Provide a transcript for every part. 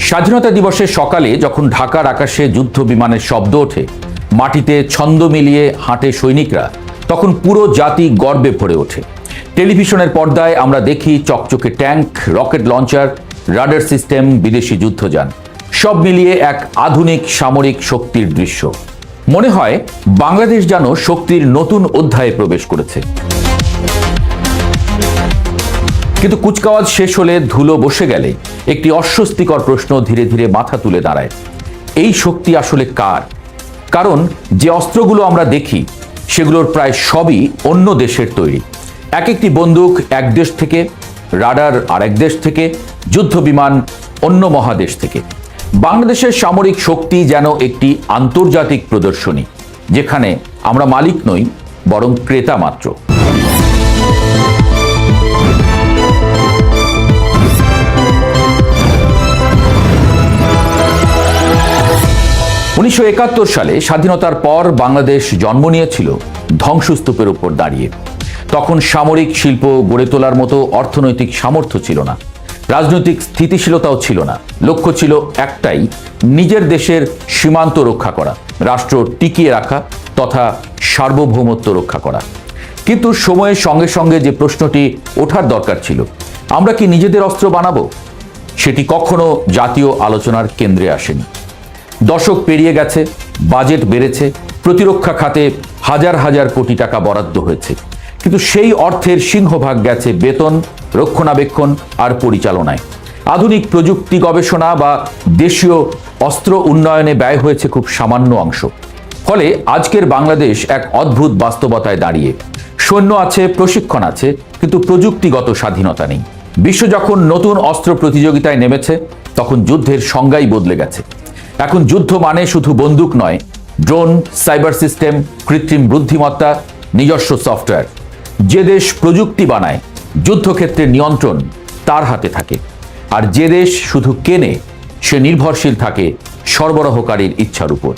স্বাধীনতা দিবসের সকালে যখন ঢাকার আকাশে যুদ্ধ বিমানের শব্দ ওঠে, মাটিতে ছন্দ মিলিয়ে হাঁটে সৈনিকরা, তখন পুরো জাতি গর্বে ভরে ওঠে। টেলিভিশনের পর্দায় আমরা দেখি চকচকে tank, rocket launcher, radar system, বিদেশি যুদ্ধযান, সব মিলিয়ে এক আধুনিক সামরিক শক্তির দৃশ্য। মনে হয় বাংলাদেশ যেন শক্তির নতুন অধ্যায়ে প্রবেশ করেছে। কিন্তু কুচকাওয়াজ শেষ হলে, ধুলো বসে গেলে একটি অস্বস্তিকর প্রশ্ন ধীরে ধীরে মাথা তুলে দাঁড়ায়। এই শক্তি আসলে কার? কারণ যে অস্ত্রগুলো আমরা দেখি সেগুলোর প্রায় সবই অন্য দেশের তৈরি। এক একটি বন্দুক এক দেশ থেকে, রাডার আরেক দেশ থেকে, যুদ্ধ বিমান অন্য মহাদেশ থেকে। বাংলাদেশের সামরিক শক্তি যেন একটি আন্তর্জাতিক প্রদর্শনী, যেখানে আমরা মালিক নই, বরং ক্রেতা মাত্র। 1971 সালে স্বাধীনতার পর বাংলাদেশ জন্ম নিয়েছিল ধ্বংসস্তূপের উপর দাঁড়িয়ে। তখন সামরিক শিল্প গড়ে তোলার মতো অর্থনৈতিক সামর্থ্য ছিল না, রাজনৈতিক স্থিতিশীলতাও ছিল না। লক্ষ্য ছিল একটাই, নিজের দেশের সীমান্ত রক্ষা করা, রাষ্ট্র টিকিয়ে রাখা তথা সার্বভৌমত্ব রক্ষা করা। কিন্তু সময়ের সঙ্গে সঙ্গে যে প্রশ্নটি ওঠার দরকার ছিল, আমরা কি নিজেদের অস্ত্র বানাবো, সেটি কখনো জাতীয় আলোচনার কেন্দ্রে আসেনি। দশক পেরিয়ে গেছে, বাজেট বেড়েছে, প্রতিরক্ষা খাতে হাজার হাজার কোটি টাকা বরাদ্দ হয়েছে, কিন্তু সেই অর্থের সিংহভাগ গেছে বেতন, রক্ষণাবেক্ষণ আর পরিচালনায়। আধুনিক প্রযুক্তি গবেষণা বা দেশীয় অস্ত্র উন্নয়নে ব্যয় হয়েছে খুব সামান্য অংশ। ফলে আজকের বাংলাদেশ এক অদ্ভুত বাস্তবতায় দাঁড়িয়ে। সৈন্য আছে, প্রশিক্ষণ আছে, কিন্তু প্রযুক্তিগত স্বাধীনতা নেই। বিশ্ব যখন নতুন অস্ত্র প্রতিযোগিতায় নেমেছে, তখন যুদ্ধের সংজ্ঞাই বদলে গেছে। এখন যুদ্ধ মানে শুধু বন্দুক নয়, ড্রোন, সাইবার সিস্টেম, কৃত্রিম বুদ্ধিমত্তা, নিজস্ব সফটওয়্যার। যে দেশ প্রযুক্তি বানায়, যুদ্ধক্ষেত্রের নিয়ন্ত্রণ তার হাতে থাকে। আর যে দেশ শুধু কেনে, সে নির্ভরশীল থাকে সরবরাহকারীর ইচ্ছার উপর।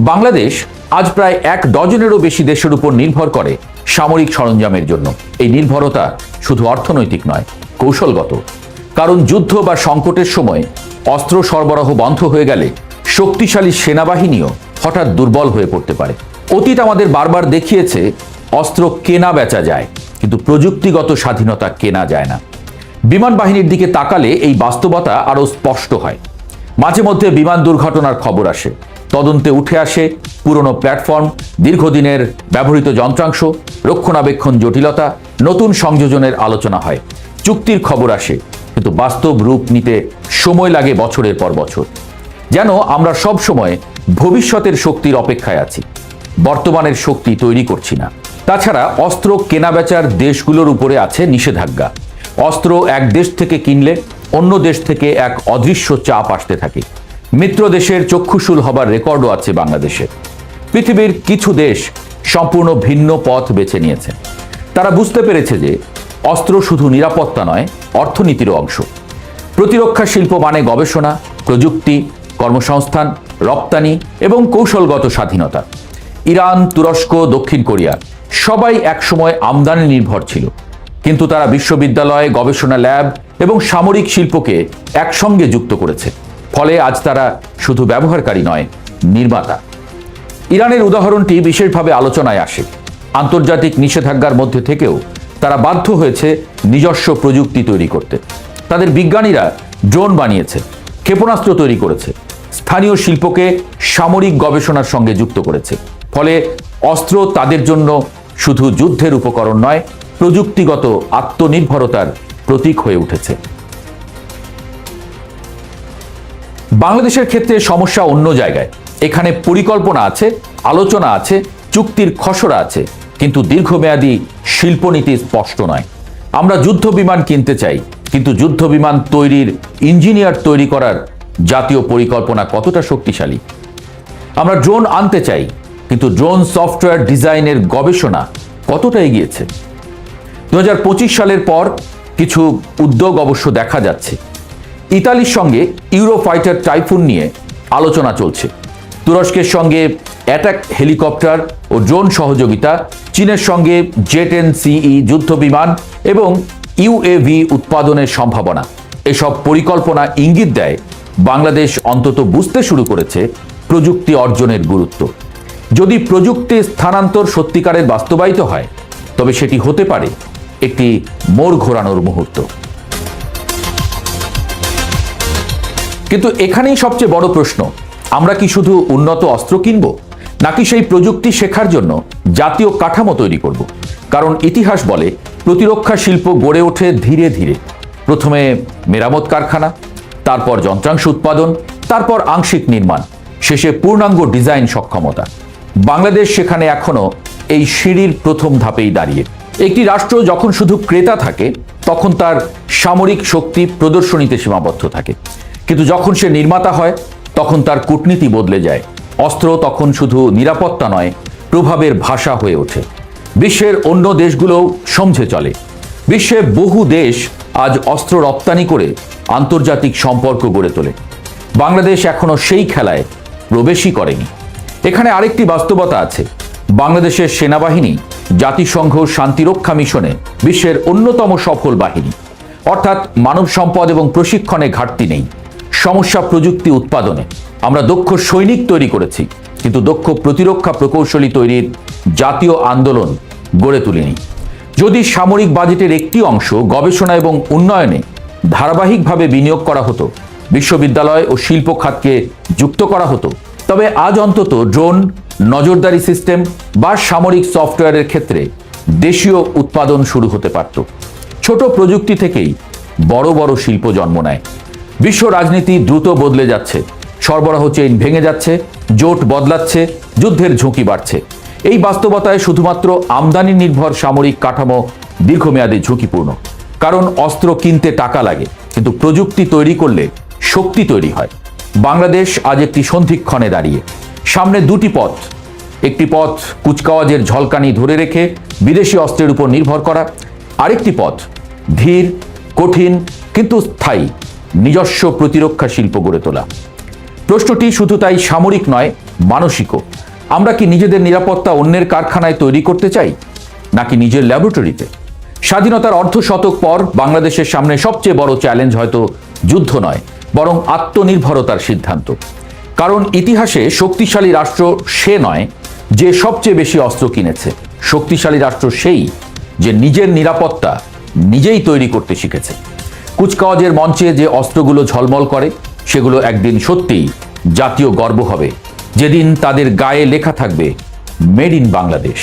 বাংলাদেশ আজ প্রায় 1 ডজনেরও বেশি দেশের উপর নির্ভর করে সামরিক সরঞ্জামের জন্য। এই নির্ভরতা শুধু অর্থনৈতিক নয়, কৌশলগত। কারণ যুদ্ধ বা সংকটের সময় অস্ত্র সরবরাহ বন্ধ হয়ে গেলে শক্তিশালী সেনাবাহিনীও হঠাৎ দুর্বল হয়ে পড়তে পারে। অতীত আমাদের বারবার দেখিয়েছে অস্ত্র কেনা বেচা যায়, কিন্তু প্রযুক্তিগত স্বাধীনতা কেনা যায় না। বিমান বাহিনীর দিকে তাকালে এই বাস্তবতা আরও স্পষ্ট হয়। মাঝে মধ্যে বিমান দুর্ঘটনার খবর আসে, তদন্তে উঠে আসে পুরনো প্ল্যাটফর্ম, দীর্ঘদিনের ব্যবহৃত যন্ত্রাংশ, রক্ষণাবেক্ষণ জটিলতা, নতুন সংযোজনের আলোচনা হয়। চুক্তির খবর আসে, কিন্তু বাস্তব রূপ নিতে সময় লাগে বছরের পর বছর। যেন আমরা সব সময় ভবিষ্যতের শক্তির অপেক্ষায় আছি, বর্তমানের শক্তি তৈরি করছি না। তাছাড়া অস্ত্র কেনাবেচার দেশগুলোর উপরে আছে নিষেধাজ্ঞা। অস্ত্র এক দেশ থেকে কিনলে অন্য দেশ থেকে এক অদৃশ্য চাপ আসতে থাকে। মিত্র দেশের চক্ষুশূল হবার রেকর্ডও আছে বাংলাদেশের। পৃথিবীর কিছু দেশ সম্পূর্ণ ভিন্ন পথ বেছে নিয়েছে। তারা বুঝতে পেরেছে যে অস্ত্র শুধু নিরাপত্তা নয়, অর্থনীতিরও অংশ। প্রতিরক্ষা শিল্প মানে গবেষণা, প্রযুক্তি, কর্মসংস্থান, রপ্তানি এবং কৌশলগত স্বাধীনতা। ইরান, তুরস্ক, দক্ষিণ কোরিয়া সবাই একসময় আমদানি নির্ভর ছিল, কিন্তু তারা বিশ্ববিদ্যালয়, গবেষণা ল্যাব এবং সামরিক শিল্পকে একসঙ্গে যুক্ত করেছে। ফলে আজ তারা শুধু ব্যবহারকারী নয়, নির্মাতা। ইরানের উদাহরণটি বিশেষভাবে আলোচনায় আসে। আন্তর্জাতিক নিষেধাজ্ঞার মধ্যে থেকেও তারা বাধ্য হয়েছে নিজস্ব প্রযুক্তি তৈরি করতে। তাদের বিজ্ঞানীরা ড্রোন বানিয়েছে, ক্ষেপণাস্ত্র তৈরি করেছে, স্থানীয় শিল্পকে সামরিক গবেষণার সঙ্গে যুক্ত করেছে। ফলে অস্ত্র তাদের জন্য শুধু যুদ্ধের উপকরণ নয়, প্রযুক্তিগত আত্মনির্ভরতার প্রতীক হয়ে উঠেছে। বাংলাদেশের ক্ষেত্রে সমস্যা অন্য জায়গায়। এখানে পরিকল্পনা আছে, আলোচনা আছে, চুক্তির খসড়া আছে, কিন্তু দীর্ঘমেয়াদী শিল্পনীতি স্পষ্ট নয়। আমরা যুদ্ধ বিমান কিনতে চাই, কিন্তু যুদ্ধ বিমান তৈরির ইঞ্জিনিয়ার তৈরি করার জাতীয় পরিকল্পনা কতটা শক্তিশালী? আমরা ড্রোন আনতে চাই, কিন্তু ড্রোন সফটওয়্যার ডিজাইনের গবেষণা কতটা এগিয়েছে? 2025 সালের পর কিছু উদ্যোগ অবশ্য দেখা যাচ্ছে। ইতালির সঙ্গে ইউরোফাইটার টাইফুন নিয়ে আলোচনা চলছে। তুরস্কের সঙ্গে অ্যাটাক হেলিকপ্টার ও ড্রোন সহযোগিতা, চীনের সঙ্গে জে-10CE যুদ্ধ বিমান এবং ইউএভি উৎপাদনের সম্ভাবনা, এসব পরিকল্পনা ইঙ্গিত দেয় বাংলাদেশ অন্তত বুঝতে শুরু করেছে প্রযুক্তি অর্জনের গুরুত্ব। যদি প্রযুক্তি স্থানান্তর সত্যিকারের বাস্তবায়িত হয়, তবে সেটি হতে পারে একটি মোড় ঘোরানোর মুহূর্ত। কিন্তু এখানেই সবচেয়ে বড় প্রশ্ন, আমরা কি শুধু উন্নত অস্ত্র কিনব, নাকি সেই প্রযুক্তি শেখার জন্য জাতীয় কাঠামো তৈরি করব? কারণ ইতিহাস বলে প্রতিরক্ষা শিল্প গড়ে ওঠে ধীরে ধীরে। প্রথমে মেরামত কারখানা, তারপর যন্ত্রাংশ উৎপাদন, তারপর আংশিক নির্মাণ, শেষে পূর্ণাঙ্গ ডিজাইন সক্ষমতা। বাংলাদেশ সেখানে এখনো এই সিঁড়ির প্রথম ধাপেই দাঁড়িয়ে। একটি রাষ্ট্র যখন শুধু ক্রেতা থাকে, তখন তার সামরিক শক্তি প্রদর্শনীতে সীমাবদ্ধ থাকে। কিন্তু যখন সে নির্মাতা হয়, তখন তার কূটনীতি বদলে যায়। অস্ত্র তখন শুধু নিরাপত্তা নয়, প্রভাবের ভাষা হয়ে ওঠে। বিশ্বের অন্য দেশগুলোও সমঝে চলে। বিশ্বে বহু দেশ আজ অস্ত্র রপ্তানি করে আন্তর্জাতিক সম্পর্ক গড়ে তোলে। বাংলাদেশ এখনো সেই খেলায় প্রবেশই করেনি। এখানে আরেকটি বাস্তবতা আছে, বাংলাদেশের সেনাবাহিনী জাতিসংঘ শান্তিরক্ষা মিশনে বিশ্বের অন্যতম সফল বাহিনী। অর্থাৎ মানব সম্পদ এবং প্রশিক্ষণে ঘাটতি নেই। সমস্যা প্রযুক্তি উৎপাদনে। আমরা দক্ষ সৈনিক তৈরি করেছি, কিন্তু দক্ষ প্রতিরক্ষা প্রকৌশলী তৈরির জাতীয় আন্দোলন গড়ে তুলিনি। যদি সামরিক বাজেটের একটি অংশ গবেষণা এবং উন্নয়নে ধারাবাহিকভাবে বিনিয়োগ করা হতো, বিশ্ববিদ্যালয় ও শিল্প খাতকে যুক্ত করা হতো, তবে আজ অন্তত ড্রোন, নজরদারি সিস্টেম বা সামরিক সফটওয়্যারের ক্ষেত্রে দেশীয় উৎপাদন শুরু হতে পারত। ছোট প্রযুক্তি থেকেই বড় বড় শিল্প জন্ম নেয়। বিশ্ব রাজনীতি দ্রুত বদলে যাচ্ছে, সরবরাহ চেইন ভেঙে যাচ্ছে, জোট বদলাচ্ছে, যুদ্ধের ঝুঁকি বাড়ছে। এই বাস্তবতায় শুধুমাত্র আমদানি নির্ভর সামরিক কাঠামো দীর্ঘমেয়াদী ঝুঁকিপূর্ণ। কারণ অস্ত্র কিনতে টাকা লাগে, কিন্তু প্রযুক্তি তৈরি করলে শক্তি তৈরি হয়। বাংলাদেশ আজ একটি সন্ধিক্ষণে দাঁড়িয়ে। সামনে দুটি পথ। একটি পথ কুচকাওয়াজের ঝলকানি ধরে রেখে বিদেশি অস্ত্রের উপর নির্ভর করা, আরেকটি পথ ধীর, কঠিন কিন্তু স্থায়ী নিজস্ব প্রতিরক্ষা শিল্প গড়ে তোলা। প্রশ্নটি শুধু তাই সামরিক নয়, মানসিকও। আমরা কি নিজেদের নিরাপত্তা অন্যের কারখানায় তৈরি করতে চাই, নাকি নিজের ল্যাবরেটরিতে? স্বাধীনতার অর্ধশতক পর বাংলাদেশের সামনে সবচেয়ে বড় চ্যালেঞ্জ হয়তো যুদ্ধ নয়, বরং আত্মনির্ভরতার সিদ্ধান্ত। কারণ ইতিহাসে শক্তিশালী রাষ্ট্র সে নয় যে সবচেয়ে বেশি অস্ত্র কিনেছে। শক্তিশালী রাষ্ট্র সেই যে নিজের নিরাপত্তা নিজেই তৈরি করতে শিখেছে। কুচকাওয়াজের মঞ্চে যে অস্ত্রগুলো ঝলমল করে, সেগুলো একদিন সত্যিই জাতীয় গর্ব হবে, যেদিন তাদের গায়ে লেখা থাকবে মেড ইন বাংলাদেশ।